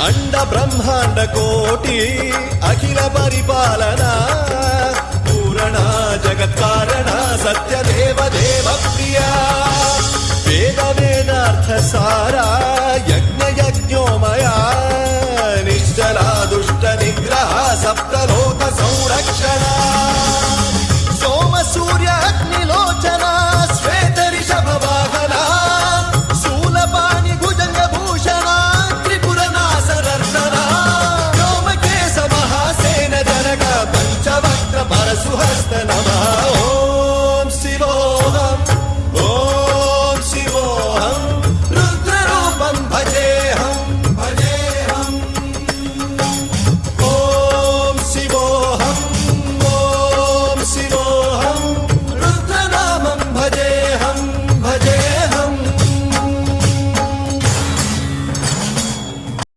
అండ బ్రహ్మాండ కోటి అఖిల పరిపాలన పూరణ జగత్కారణ సత్యదేవ దేవ ప్రియ వేద వేదార్థ సారా యజ్ఞ యజ్ఞోమయ